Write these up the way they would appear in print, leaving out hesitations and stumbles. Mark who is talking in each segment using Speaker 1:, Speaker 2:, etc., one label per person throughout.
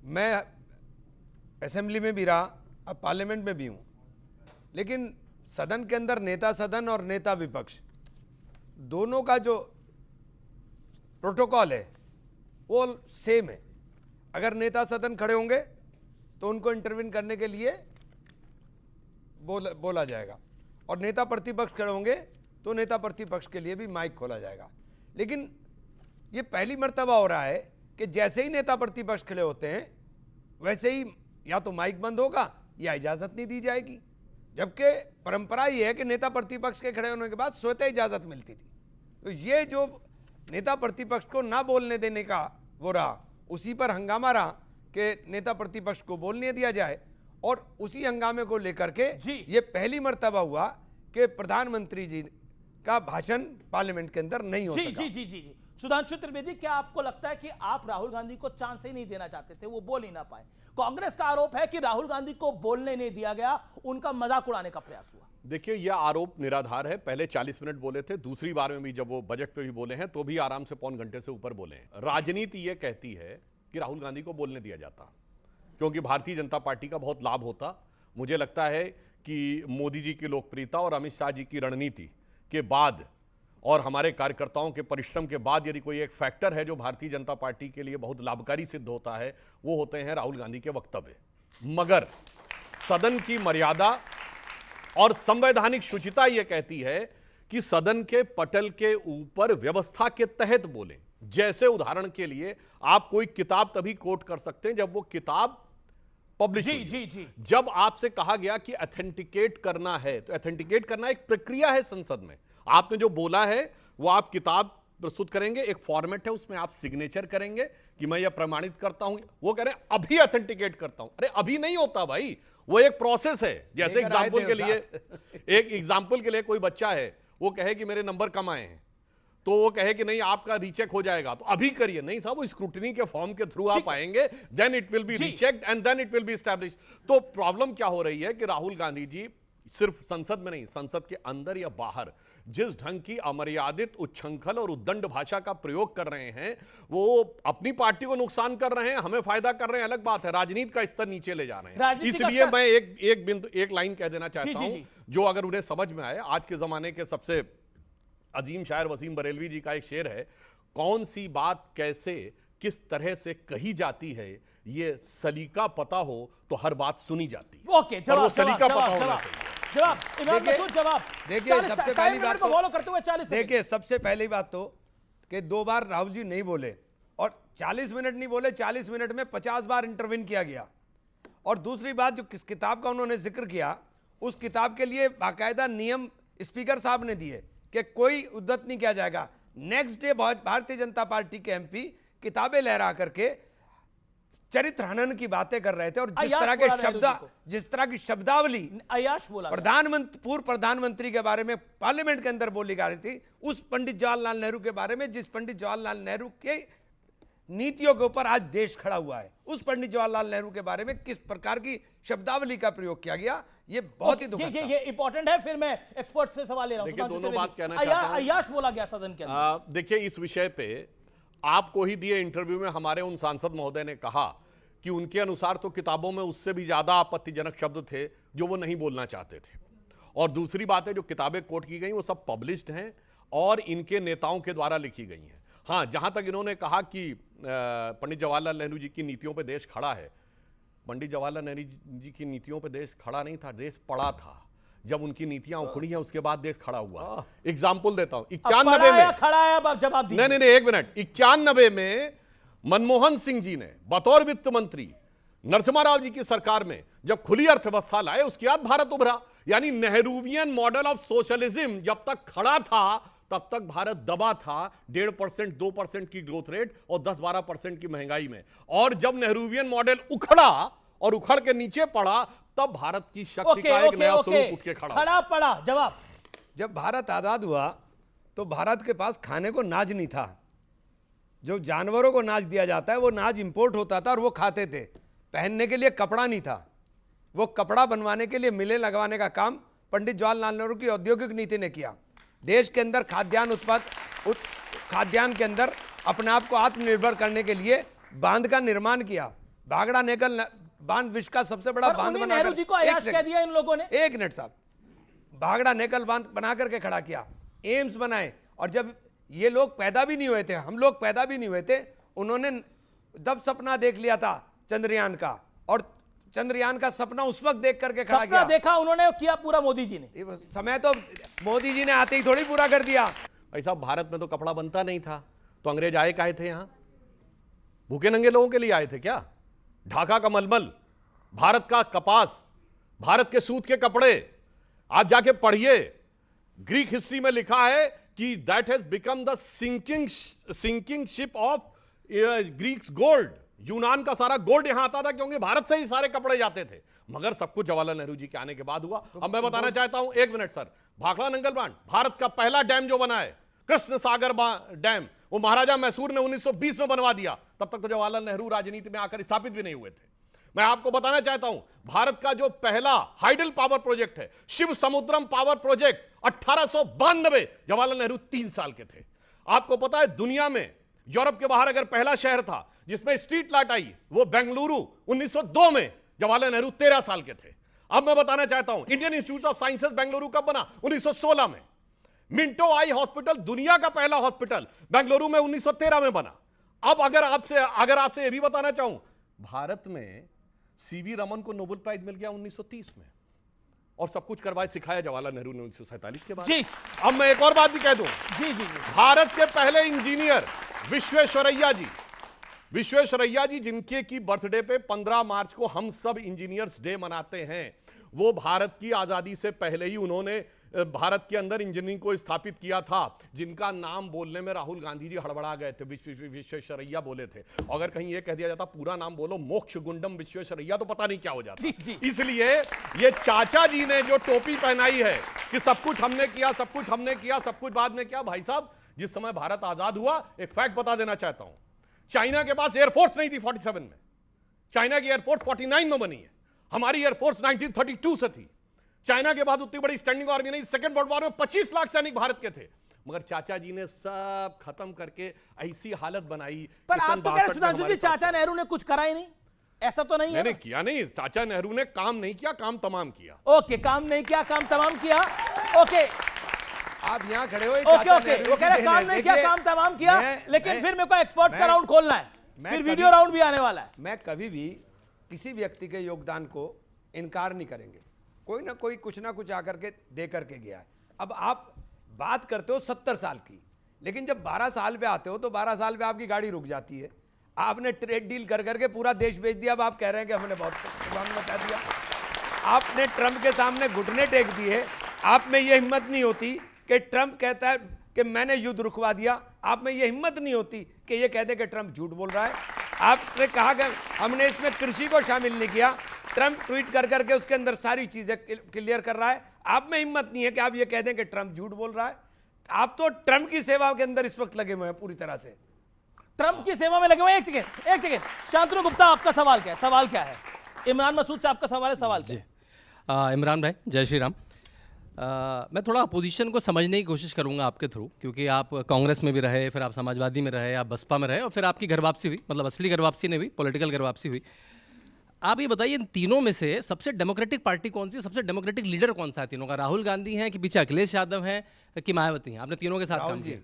Speaker 1: मैं असेंबली में भी रहा, अब पार्लियामेंट में भी हूं, लेकिन सदन के अंदर नेता सदन और नेता विपक्ष दोनों का जो प्रोटोकॉल है वो सेम है। अगर नेता सदन खड़े होंगे तो उनको इंटरवीन करने के लिए बोला जाएगा, और नेता प्रतिपक्ष खड़े होंगे तो नेता प्रतिपक्ष के लिए भी माइक खोला जाएगा। लेकिन ये पहली मर्तबा हो रहा है कि जैसे ही नेता प्रतिपक्ष खड़े होते हैं वैसे ही या तो माइक बंद होगा या इजाजत नहीं दी जाएगी, जबकि परंपरा ये है कि नेता प्रतिपक्ष के खड़े होने के बाद स्वतः इजाजत मिलती थी। तो ये जो नेता प्रतिपक्ष को ना बोलने देने का वो रहा, उसी पर हंगामा रहा कि नेता प्रतिपक्ष को बोलने दिया जाए, और उसी हंगामे को लेकर के ये पहली मर्तबा हुआ कि प्रधानमंत्री जी का भाषण पार्लियामेंट के अंदर नहीं हो सका।
Speaker 2: जी। सुधांशु त्रिवेदी, क्या आपको लगता है कि आप राहुल गांधी को चांस ही नहीं देना चाहते थे, वो बोल ही ना पाए? कांग्रेस का आरोप है कि राहुल गांधी को बोलने नहीं दिया गया, उनका मजाक उड़ाने का प्रयास हुआ।
Speaker 3: देखिए, यह आरोप निराधार है। पहले 40 मिनट बोले थे, दूसरी बार में भी जब वो बजट पे भी बोले हैं तो भी आराम से पौन घंटे से ऊपर बोले हैं। राजनीति यह कहती है कि राहुल गांधी को बोलने दिया जाता क्योंकि भारतीय जनता पार्टी का बहुत लाभ होता। मुझे लगता है कि मोदी जी की लोकप्रियता और अमित शाह जी की रणनीति के बाद और हमारे कार्यकर्ताओं के परिश्रम के बाद यदि कोई एक फैक्टर है जो भारतीय जनता पार्टी के लिए बहुत लाभकारी सिद्ध होता है, वो होते हैं राहुल गांधी के वक्तव्य। मगर सदन की मर्यादा और संवैधानिक शुचिता यह कहती है कि सदन के पटल के ऊपर व्यवस्था के तहत बोलें। जैसे उदाहरण के लिए आप कोई किताब तभी कोट कर सकते हैं जब वो किताब पब्लिश हुई।
Speaker 2: जी।
Speaker 3: जब आपसे कहा गया कि ऑथेंटिकेट करना है, तो ऑथेंटिकेट करना एक प्रक्रिया है संसद में। आपने जो बोला है वो आप किताब प्रस्तुत करेंगे, एक फॉर्मेट है, उसमें आप सिग्नेचर करेंगे कि मैं यह प्रमाणित करता हूं। वो कह रहे हैं अभी ऑथेंटिकेट करता हूं। अरे अभी नहीं होता भाई, वो एक प्रोसेस है। जैसे एग्जांपल के लिए कोई बच्चा है, वो कहे कि मेरे नंबर कम आए हैं, तो वो कहे कि नहीं आपका रीचेक हो जाएगा, तो अभी करिए। नहीं साहब, वो स्क्रूटनी के फॉर्म के थ्रू आप आएंगे, then it will be rechecked and then it will be establish. तो प्रॉब्लम क्या हो रही है कि राहुल गांधी जी सिर्फ संसद में नहीं, संसद के अंदर या बाहर जिस ढंग की अमर्यादित, उच्छृंखल और उद्दंड भाषा का प्रयोग कर रहे हैं, वो अपनी पार्टी को नुकसान कर रहे हैं, हमें फायदा कर रहे हैं, अलग बात है। राजनीति का स्तर नीचे ले जा रहे हैं। इसलिए मैं एक लाइन कह देना चाहता हूं जो अगर उन्हें समझ में आए। आज के जमाने के सबसे अजीम शायर वसीम बरेलवी जी का एक शेर है, कौन सी बात कैसे किस तरह से कही जाती है, ये सलीका पता हो तो हर बात सुनी जाती है।
Speaker 2: ओके, जवाब,
Speaker 3: सलीका पता होना चाहिए।
Speaker 2: जवाब
Speaker 1: देखिए, सबसे पहली बात तो फॉलो करते हुए 40 देखिए, सबसे पहली बात तो कि 2 बार राहुल जी नहीं बोले, और 40 मिनट नहीं बोले, 40 मिनट में 50 बार इंटरवीन किया गया। और दूसरी बात, जो किस किताब का उन्होंने जिक्र किया, उस किताब के लिए बाकायदा नियम स्पीकर साहब ने दिए कि कोई उद्धत नहीं किया जाएगा। Next day Bharatiya Janata party के एमपी किताबें लहरा करके चरित्र हनन की बातें कर रहे थे, और जिस तरह की शब्दावली पूर्व प्रधानमंत्री के बारे में पार्लियामेंट के अंदर बोली जा रही थी, उस पंडित जवाहरलाल नेहरू के बारे में, जिस पंडित जवाहरलाल नेहरू के नीतियों के ऊपर आज देश खड़ा हुआ है, उस पंडित जवाहरलाल नेहरू के बारे में किस प्रकार की शब्दावली का प्रयोग किया गया, ये बहुत ही दुखद था।
Speaker 2: ये इंपॉर्टेंट है। फिर मैं एक्सपर्ट से सवाल ले रहा हूं।
Speaker 3: देखिए, दोनों बात कहना चाहता हूं।
Speaker 2: अय्याश बोला गया सदन के अंदर।
Speaker 3: देखिए, इस विषय पे आपको ही दिए इंटरव्यू में हमारे उन सांसद महोदय ने कहा कि उनके अनुसार तो किताबों में उससे भी ज्यादा आपत्तिजनक शब्द थे जो वो नहीं बोलना चाहते थे। और दूसरी बात है, जो किताबें कोट की गई वो सब पब्लिश्ड हैं और इनके नेताओं के द्वारा लिखी गई हैं। हाँ, जहां तक इन्होंने कहा कि पंडित जवाहरलाल नेहरू जी की नीतियों पे देश खड़ा है, पंडित जवाहरलाल नेहरू जी की नीतियों पे देश खड़ा नहीं था, देश पड़ा था। जब उनकी नीतियां उखड़ी हैं उसके बाद देश खड़ा हुआ। एग्जाम्पल देता हूं, 91 में
Speaker 2: खड़ा है। अब जवाब दीजिए।
Speaker 3: नहीं, एक मिनट। 91 में मनमोहन सिंह जी ने बतौर वित्त मंत्री नरसिम्हा राव जी की सरकार में जब खुली अर्थव्यवस्था लाए, उसके बाद भारत उभरा। यानी नेहरूवियन मॉडल ऑफ सोशलिज्म जब तक खड़ा था तब तक भारत दबा था 1.5%, 2% की ग्रोथ रेट और 10-12% की महंगाई में। और जब नेहरूवियन मॉडल उखड़ा और उखड़ के नीचे पड़ा, तब भारत की शक्ति का एक नया स्वरूप उठ के खड़ा
Speaker 2: पड़ा। जवाब,
Speaker 1: जब भारत आजाद हुआ तो भारत के पास खाने को नाज नहीं था। जो जानवरों को नाज दिया जाता है वो नाज इंपोर्ट होता था और वो खाते थे। पहनने के लिए कपड़ा नहीं था, वो कपड़ा बनवाने के लिए मिलें लगवाने का काम पंडित जवाहरलाल नेहरू की औद्योगिक नीति ने किया। देश के अंदर खाद्यान्न के अंदर अपने आप को आत्मनिर्भर करने के लिए बांध का निर्माण किया। भागड़ा नेकल बांध विश्व का सबसे बड़ा बांध बना,
Speaker 2: नेहरू जी को अयाश कह दिया इन लोगों ने।
Speaker 1: एक मिनट साहब, भागड़ा नेकल बांध बना करके खड़ा किया, एम्स बनाए, और जब ये लोग पैदा भी नहीं हुए थे, हम लोग पैदा भी नहीं हुए थे, उन्होंने दब सपना देख लिया था चंद्रयान का, और चंद्रयान का सपना उस वक्त देख करके खड़ा किया।
Speaker 2: देखा उन्होंने, किया पूरा मोदी जी ने।
Speaker 1: समय तो मोदी जी ने आते ही थोड़ी पूरा कर दिया।
Speaker 3: ऐसा भारत में तो कपड़ा बनता नहीं था, तो अंग्रेज आए काहे थे यहां? भूखे नंगे लोगों के लिए आए थे क्या? ढाका का मलमल, भारत का कपास, भारत के सूत के कपड़े, आप जाके पढ़िए, ग्रीक हिस्ट्री में लिखा है कि that has become the sinking ship of Greeks gold. यूनान का सारा गोल्ड यहां आता था क्योंकि भारत से ही सारे कपड़े जाते थे, मगर सब कुछ जवाहरलाल नेहरू जी के आने के बाद हुआ। अब मैं बताना चाहता हूं, एक मिनट सर, भाखड़ा नंगल बांध भारत का पहला डैम जो बना है, कृष्ण सागर डैम, वो महाराजा मैसूर ने 1920 में बनवा दिया। तब तक तो जवाहरलाल नेहरू राजनीति में आकर स्थापित भी नहीं हुए थे। मैं आपको बताना चाहता हूं, भारत का जो पहला हाइडल पावर प्रोजेक्ट है, शिव समुद्रम पावर प्रोजेक्ट, 1892, जवाहरलाल नेहरू 3 साल के थे। आपको पता है दुनिया में यूरोप के बाहर अगर पहला शहर था जिसमें स्ट्रीट लाइट आई, वो बेंगलुरु 1902 में, जवाहरलाल नेहरू 13 साल के थे। अब मैं बताना चाहता हूं, Indian institute of sciences Bengaluru कब बना? 1916 में। मिंटो आई हॉस्पिटल, दुनिया का पहला हॉस्पिटल, बेंगलुरु में 1913 में बना। अब अगर आपसे यह भी बताना चाहूं, भारत में सीवी रमन को नोबेल प्राइज मिल गया 1930 में, और सब कुछ करवाए सिखाया जवाहरलाल नेहरू ने 1947 के बाद।
Speaker 2: जी।
Speaker 3: अब मैं एक और बात भी कह दूं,
Speaker 2: जी जी,
Speaker 3: भारत के पहले इंजीनियर विश्वेश्वरैया जी जिनके की बर्थडे पे 15 मार्च को हम सब इंजीनियर्स डे मनाते हैं, वो भारत की आजादी से पहले ही उन्होंने भारत के अंदर इंजीनियरिंग को स्थापित किया था, जिनका नाम बोलने में राहुल गांधी जी हड़बड़ा गए थे, विश्वेश्वरैया बोले थे। अगर कहीं ये कह दिया जाता पूरा नाम बोलो, मोक्ष गुंडम विश्वेश्वरैया, तो पता नहीं क्या हो जाता।
Speaker 2: जी, जी।
Speaker 3: इसलिए ये चाचा जी ने जो टोपी पहनाई है कि सब कुछ हमने किया, सब कुछ हमने किया, सब कुछ बाद में किया, भाई साहब जिस समय भारत आजाद हुआ, एक फैक्ट बता देना चाहता हूं, चाइना के पास एयरफोर्स नहीं थी 47 में, चाइना की एयरफोर्स 49 में बनी है, हमारी एयरफोर्स 1932 से थी। चाइना के बाद उतनी बड़ी स्टैंडिंग आर्मी नहीं, सेकंड वर्ल्ड वॉर में 25 लाख सैनिक भारत के थे, मगर चाचा जी ने सब खत्म करके ऐसी हालत बनाई।
Speaker 2: पर आप तो कह रहे सुधांशु जी चाचा नेहरू ने कुछ करा ही नहीं, ऐसा तो नहीं है?
Speaker 3: मैंने किया नहीं, चाचा नेहरू ने काम नहीं किया, काम तमाम किया।
Speaker 2: ओके, काम नहीं किया, काम तमाम किया। ओके,
Speaker 1: आप यहाँ खड़े हो,
Speaker 2: ओके, वो कह रहे काम नहीं किया, काम तमाम किया, लेकिन फिर मेरे को एक्सपर्ट्स का राउंड खोलना है, फिर वीडियो राउंड भी आने वाला है।
Speaker 1: मैं कभी भी किसी व्यक्ति के योगदान को इनकार नहीं करेंगे, कोई ना कोई कुछ ना कुछ आकर के दे करके गया है। अब आप बात करते हो 70 साल की, लेकिन जब 12 साल पे आते हो तो 12 साल पे आपकी गाड़ी रुक जाती है। आपने ट्रेड डील कर करके पूरा देश बेच दिया, अब आप कह रहे हैं कि हमने बहुत बता दिया। आपने ट्रंप के सामने घुटने टेक दिए, आप में यह हिम्मत नहीं होती कि ट्रंप कहता है कि मैंने युद्ध रुकवा दिया, आप में यह हिम्मत नहीं होती कि यह कहते कि ट्रंप झूठ बोल रहा है। आपने कहा कि हमने इसमें कृषि को शामिल नहीं किया, ट्रंप ट्वीट कर करके उसके अंदर सारी चीजें क्लियर कर रहा है। आप में हिम्मत नहीं है कि आप ये कह दें कि ट्रंप झूठ बोल रहा है। आप तो ट्रंप की सेवा के अंदर इस वक्त लगे हुए हैं पूरी तरह से,
Speaker 2: ट्रंप की सेवा में लगे हुए हैं। एक सेकेंड, शांतनु गुप्ता, आपका सवाल क्या है? सवाल क्या है? इमरान मसूद से आपका सवाल है, सवाल क्या है?
Speaker 4: इमरान भाई, जय श्री राम। मैं थोड़ा अपोजिशन को समझने की कोशिश करूंगा आपके थ्रू, क्योंकि आप कांग्रेस में भी रहे, फिर आप समाजवादी में रहे, आप बसपा में रहे, और फिर आपकी घर वापसी हुई, मतलब असली घर वापसी नहीं हुई, पॉलिटिकल घर वापसी हुई। आप ये बताइए, इन तीनों में से सबसे डेमोक्रेटिक पार्टी कौन सी, सबसे डेमोक्रेटिक लीडर कौन सा है तीनों का? राहुल गांधी हैं कि पीछे अखिलेश यादव हैं कि मायावती हैं? आपने तीनों के साथ काम किया।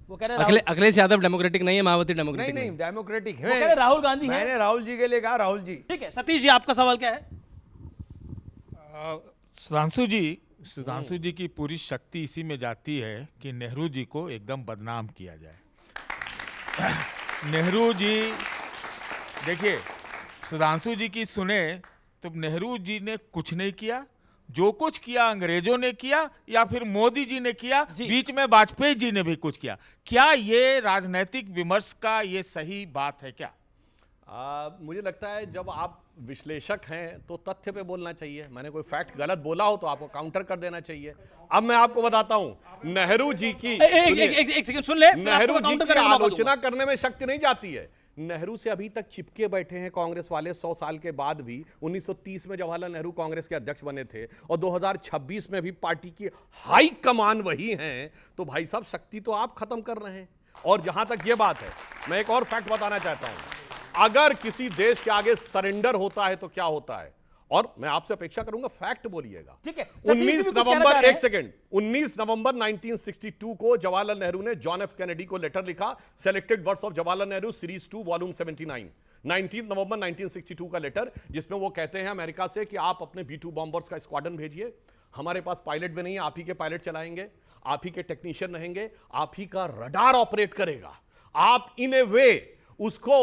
Speaker 2: वो कह रहे
Speaker 4: अखिलेश यादव डेमोक्रेटिक नहीं है, मायावती डेमोक्रेटिक
Speaker 1: नहीं डेमोक्रेटिक
Speaker 2: वो कह रहे राहुल गांधी है।
Speaker 1: मैंने राहुल जी के लिए कहा, राहुल जी।
Speaker 2: ठीक है, सतीश जी आपका सवाल क्या है?
Speaker 5: सुधांशु जी की पूरी शक्ति इसी में जाती है कि नेहरू जी को एकदम बदनाम किया जाए। नेहरू जी, देखिए सुधांशु जी की सुने तो नेहरू जी ने कुछ नहीं किया, जो कुछ किया अंग्रेजों ने किया या फिर मोदी जी ने किया, बीच में वाजपेयी जी ने भी कुछ किया। क्या ये राजनीतिक विमर्श का ये सही बात है क्या?
Speaker 3: मुझे लगता है जब आप विश्लेषक हैं तो तथ्य पे बोलना चाहिए। मैंने कोई फैक्ट गलत बोला हो तो आपको काउंटर कर देना चाहिए। अब मैं आपको बताता हूं, नेहरू जी की
Speaker 2: एक सेकंड सुन ले,
Speaker 3: नेहरू जी की आलोचना करने में शक्ति नहीं जाती है। नेहरू से अभी तक चिपके बैठे हैं कांग्रेस वाले 100 साल के बाद भी। 1930 में जवाहरलाल नेहरू कांग्रेस के अध्यक्ष बने थे और 2026 में भी पार्टी की हाई कमान वही हैं, तो भाई साहब शक्ति तो आप खत्म कर रहे हैं। और जहां तक ये बात है, मैं एक और फैक्ट बताना चाहता हूं। अगर किसी देश के आगे सरेंडर होता है तो क्या होता है, और मैं आपसे अपेक्षा करूंगा फैक्ट बोलिएगा।
Speaker 2: ठीक है,
Speaker 3: 19 नवंबर, एक सेकंड, 19 नवंबर 1962 को जवाहरलाल नेहरू ने जॉन एफ कैनेडी को लेटर लिखा, selected words of Jawaharlal Nehru series 2 volume 79, 19 नवंबर 1962 का लेटर, जिसमें वो कहते हैं अमेरिका से कि आप अपने B-2 बॉम्बर्स का स्क्वाड्रन भेजिए, हमारे पास पायलट भी नहीं है, आप ही के पायलट चलाएंगे, आप ही के टेक्नीशियन रहेंगे, आप ही का रडार ऑपरेट करेगा, आप इन ए वे उसको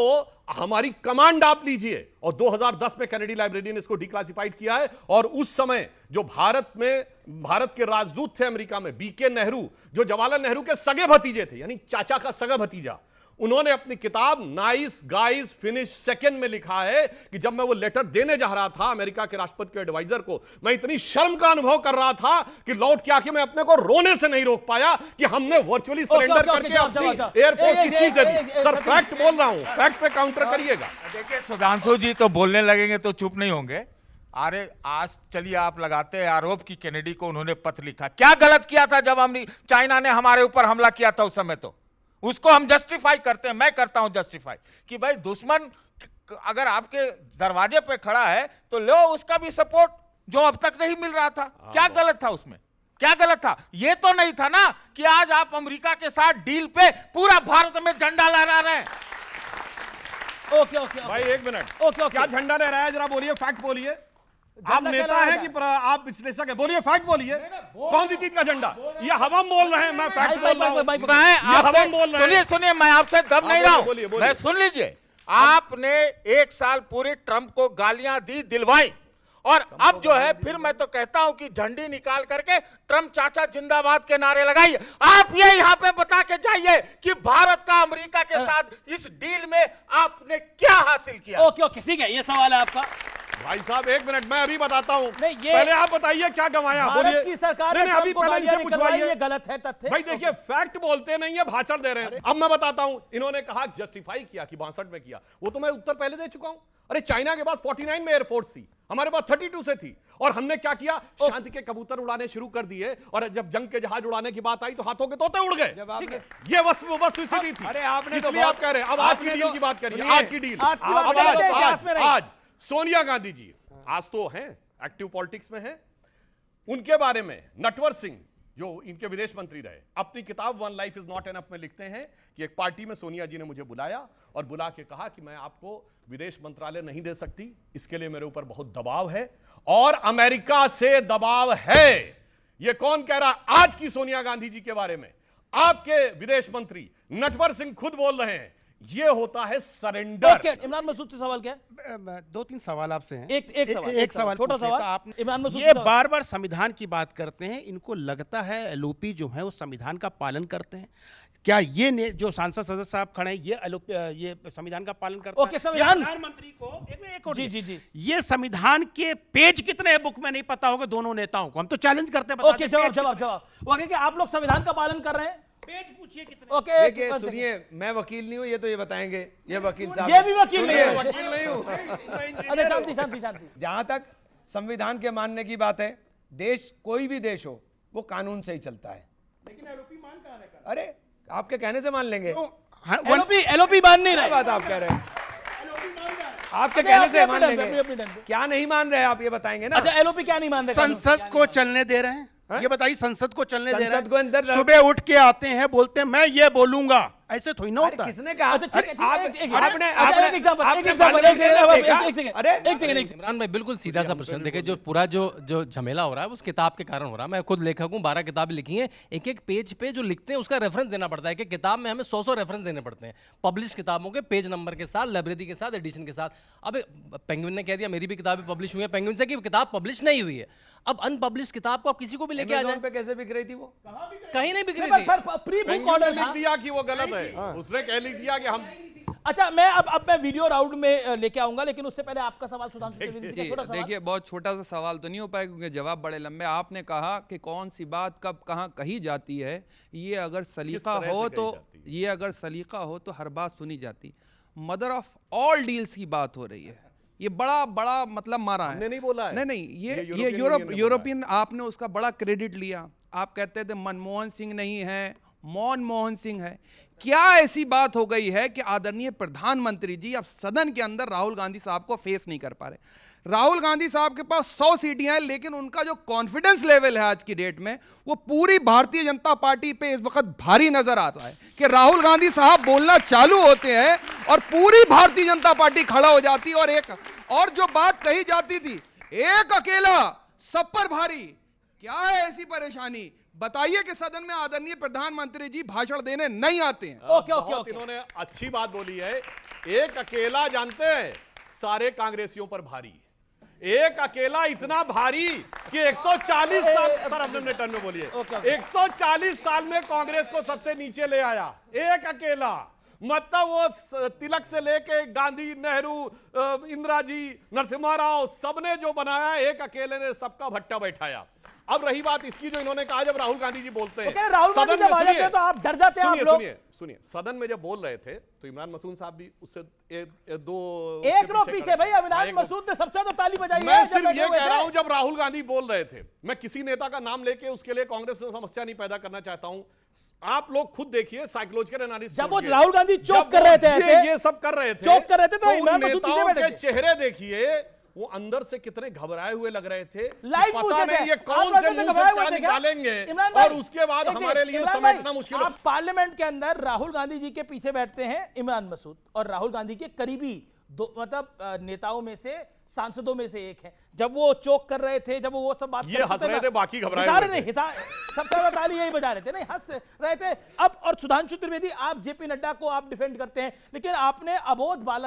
Speaker 3: हमारी कमांड आप लीजिए। और 2010 में कैनेडी लाइब्रेरी ने इसको डिक्लासिफाइड किया है। और उस समय जो भारत के राजदूत थे अमेरिका में, बीके नेहरू, जो जवाहरलाल नेहरू के सगे भतीजे थे, यानी चाचा का सगा भतीजा, उन्होंने अपनी किताब नाइस गाइस फिनिश सेकंड में लिखा है कि जब मैं वो लेटर देने जा रहा था अमेरिका के राष्ट्रपति के एडवाइजर को, मैं इतनी शर्म का अनुभव कर रहा था कि लौट के आके मैं अपने को रोने से नहीं रोक पाया कि हमने वर्चुअली सरेंडर करके अपनी एयरपोर्ट की चीज दे दी। सर फैक्ट बोल रहा हूं, फैक्ट पे काउंटर करिएगा।
Speaker 5: देखिए सुधांशु जी तो बोलने लगेंगे तो चुप नहीं होंगे। अरे आज चलिए आप लगाते हैं आरोप कि कैनेडी को उन्होंने पत्र लिखा, क्या गलत किया था जब चाइना ने हमारे ऊपर हमला किया था उस समय? तो उसको हम जस्टिफाई करते हैं, मैं करता हूं जस्टिफाई कि भाई दुश्मन अगर आपके दरवाजे पे खड़ा है तो लो उसका भी सपोर्ट जो अब तक नहीं मिल रहा था। क्या गलत था उसमें? क्या गलत था? ये तो नहीं था ना कि आज आप अमेरिका के साथ डील पे पूरा भारत में झंडा लहरा रहे हैं।
Speaker 2: ओके
Speaker 3: भाई एक मिनट,
Speaker 2: ओके
Speaker 3: क्या झंडा लहराया जरा बोलिए, फैक्ट बोलिए। आप नेता हैं कि आप विश्लेषक हैं? बोलिए, फैक्ट बोलिए, कौन सी चीज का झंडा? ये हम बोल रहे हैं, मैं फैक्ट बोल रहा हूं।
Speaker 5: मैं आपसे सुनिए, मैं आपसे दब नहीं रहा हूं, मैं सुन लीजिए। आपने एक साल पूरे ट्रंप को गालियां दी, दिलवाई, और अब जो है फिर मैं तो कहता हूं कि झंडी निकाल करके ट्रंप चाचा जिंदाबाद के नारे लगाइए। आप ये यहां पे बता के जाइए कि भारत का अमेरिका के साथ इस डील में आपने क्या हासिल किया।
Speaker 2: ओके ठीक है, ये सवाल है आपका।
Speaker 3: भाई साहब एक मिनट, मैं अभी बताता हूं।
Speaker 2: ये
Speaker 3: पहले आप बताइए क्या गंवाया, बोलिए।
Speaker 2: भारत की सरकार ने
Speaker 3: अभी पहले इनसे पूछवाइए,
Speaker 2: ये गलत है तथ्य।
Speaker 3: भाई देखिए फैक्ट बोलते नहीं है, भाषण दे रहे हैं। अब मैं बताता हूं, इन्होंने कहा जस्टिफाई किया कि 62 में किया, वो तो मैं उत्तर पहले दे चुका हूं। अरे चाइना के पास 49 में एयरफोर्स थी, हमारे पास 32 से थी, और हमने क्या किया, शांति के कबूतर उड़ाने शुरू कर दिए, और जब जंग के जहाज उड़ाने की बात आई तो हाथों के तोते उड़ गए। ये वस्तुस्थिति थी।
Speaker 1: अरे आपने
Speaker 3: इसलिए आप कह रहे हैं। अब आज की डील की बात करिए, आज की डील। आज सोनिया गांधी जी आज तो हैं, एक्टिव पॉलिटिक्स में हैं, उनके बारे में नटवर सिंह जो इनके विदेश मंत्री रहे, अपनी किताब one life is not enough में लिखते हैं कि एक पार्टी में सोनिया जी ने मुझे बुलाया और बुला के कहा कि मैं आपको विदेश मंत्रालय नहीं दे सकती, इसके लिए मेरे ऊपर बहुत दबाव है, और अमेरिका से दबाव है। यह कौन कह रहा? आज की सोनिया गांधी जी के बारे में आपके विदेश मंत्री नटवर सिंह खुद बोल रहे हैं। ये होता है सरेंडर।
Speaker 2: इमरान मसूद से सवाल क्या है?
Speaker 6: 2-3 सवाल आपसे हैं।
Speaker 2: एक सवाल
Speaker 6: छोटा
Speaker 2: सवाल।
Speaker 6: आप
Speaker 2: इमरान मसूद
Speaker 6: ये बार बार संविधान की बात करते हैं, इनको लगता है एलओपी जो है वो संविधान का पालन करते हैं क्या? ये जो सांसद सदस्य साहब खड़े हैं ये संविधान का पालन करते हैं?
Speaker 2: संविधान
Speaker 6: प्रधानमंत्री को एक और
Speaker 2: जी
Speaker 6: ये संविधान के पेज कितने हैं बुक में नहीं पता होगा दोनों नेताओं को, हम तो चैलेंज करते हैं।
Speaker 2: ओके जवाब वो कहे कि आप लोग संविधान का पालन कर रहे हैं,
Speaker 6: पेज पूछिए कितने।
Speaker 2: ओके
Speaker 1: देखिए सुनिए, मैं वकील नहीं हूं, ये तो ये बताएंगे, ये वकील साहब,
Speaker 2: ये भी वकील नहीं है।
Speaker 3: वकील नहीं हूं।
Speaker 2: अरे शांति।
Speaker 1: जहां तक संविधान के मानने की बात है, देश कोई भी देश हो वो कानून से ही चलता है।
Speaker 6: लेकिन एलओपी मान कहां रहे?
Speaker 1: अरे आपके कहने से मान लेंगे।
Speaker 2: एलओपी मान नहीं
Speaker 1: क्या
Speaker 2: रहे।
Speaker 1: बात आप कह रहे हैं? आपके कहने से मान लेंगे। क्या नहीं मान रहे आप ये बताएंगे ना।
Speaker 2: अच्छा एलओपी क्या नहीं मान रहे?
Speaker 6: संसद को चलने दे रहे हैं? ये बताइए, संसद को चलने दे रहे
Speaker 1: संसद को अंदर
Speaker 6: हैं? सुबह उठ के आते हैं, बोलते हैं मैं ये बोलूंगा, ऐसे थोड़ी ना होता है।
Speaker 1: किसने कहा?
Speaker 4: इमरान भाई बिल्कुल सीधा सा प्रश्न। देखिए जो पूरा जो झमेला हो रहा है उस किताब के कारण हो रहा है। मैं खुद लेखक हूँ, 12 किताबें लिखी हैं, एक एक पेज पे जो लिखते हैं उसका रेफरेंस देना पड़ता है कि किताब में हमें 100 रेफरेंस देने पड़ते हैं, पब्लिश किताबों के पेज नंबर के साथ, लाइब्रेरी के साथ, एडिशन के साथ। अब पेंगुइन ने कह दिया मेरी भी किताबें पब्लिश हुई है, पेंगुइन से कि किताब पब्लिश नहीं हुई है। अब अनपब्लिश किताब को आप किसी को भी लेके आ जाए,
Speaker 1: पे कैसे बिक रही थी वो?
Speaker 4: कहीं नहीं बिक रही थी।
Speaker 2: प्री बुक
Speaker 3: लिख
Speaker 2: ऑर्डर था।
Speaker 3: दिया कि वो गलत है, उसने कह लिख दिया कि हम।
Speaker 2: अच्छा मैं अब मैं वीडियो राउंड में लेके आऊंगा, लेकिन उससे पहले आपका सवाल सुधांशु त्रिवेदी जी का छोटा सवाल।
Speaker 7: देखिए बहुत छोटा सा सवाल तो नहीं हो पाएगा क्योंकि जवाब बड़े लंबे। आपने कहा कि कौन सी बात कब कहाँ कही जाती है, ये अगर सलीका हो तो हर बात सुनी जाती। मदर ऑफ ऑल डील्स की बात हो रही है, ये बड़ा मतलब मारा है।
Speaker 3: हमने नहीं बोला है।
Speaker 7: नहीं ये यूरोपियन आपने उसका बड़ा क्रेडिट लिया। आप कहते थे मनमोहन सिंह नहीं है, मनमोहन सिंह है। क्या ऐसी बात हो गई है कि आदरणीय प्रधानमंत्री जी अब सदन के अंदर राहुल गांधी साहब को फेस नहीं कर पा रहे? राहुल गांधी साहब के पास 100 सीटें हैं, लेकिन उनका जो कॉन्फिडेंस लेवल है आज की डेट में, वो पूरी भारतीय जनता पार्टी पे इस वक्त भारी नजर आता है कि राहुल गांधी साहब बोलना चालू होते हैं और पूरी भारतीय जनता पार्टी खड़ा हो जाती है। और जो बात कही जाती थी, एक अकेला सब पर भारी, क्या है ऐसी परेशानी? बताइए कि सदन में आदरणीय प्रधानमंत्री जी भाषण देने नहीं आते हैं।
Speaker 3: बहुत इन्होंने अच्छी बात बोली है। एक अकेला, जानते हैं, सारे कांग्रेसियों पर भारी, एक अकेला इतना भारी कि 140 साल, सर अपने टर्न में बोलिए, 140 साल में कांग्रेस को सबसे नीचे ले आया एक अकेला। मतलब वो तिलक से लेके गांधी, नेहरू, इंदिरा जी, नरसिम्हा राव, सबने जो बनाया, एक अकेले ने सबका भट्टा बैठाया। अब रही बात इसकी जो इन्होंने कहा, जब राहुल गांधी जी बोलते हैं
Speaker 2: राहुल गांधी जब आ जाते हैं तो आप डर जाते हैं।
Speaker 3: सुनिए, सदन में जब बोल रहे थे तो इमरान मसूद साहब भी उससे
Speaker 2: एक रो पीछे भाई, इमरान मसूद ने सबसे ज्यादा ताली बजाई है।
Speaker 3: मैं सिर्फ ये कह रहा हूं, जब राहुल गांधी बोल रहे थे, मैं किसी नेता का नाम लेके उसके लिए कांग्रेस में समस्या नहीं पैदा करना चाहता हूं। आप लोग खुद देखिए, साइकोलॉजिकल एनालिसिस,
Speaker 2: जब वो राहुल गांधी चौक कर रहे थे,
Speaker 3: ये सब कर रहे थे,
Speaker 2: चौक कर रहे थे, तो इमरान मसूद
Speaker 3: नेताओं के चेहरे देखिए, वो अंदर से कितने घबराए हुए लग रहे थे। पता नहीं ये कौन से मुंह से क्या निकालेंगे, और उसके बाद हमारे लिए समेटना मुश्किल है।
Speaker 2: आप पार्लियामेंट के अंदर राहुल गांधी जी के पीछे बैठते हैं इमरान मसूद, और राहुल गांधी के करीबी दो, मतलब नेताओं में से, सांसदों में से एक है। जब वो चौक कर रहे थे, जब वो सब बात
Speaker 3: ये हंस रहे थे, बाकी घबराए हुए थे।
Speaker 2: सबसे ज्यादा ताली यही बजा रहे थे, नहीं हंस रहे थे। अब और सुधांशु त्रिवेदी, आप जेपी नड्डा को आप डिफेंड करते हैं, लेकिन आपने अबोध बालक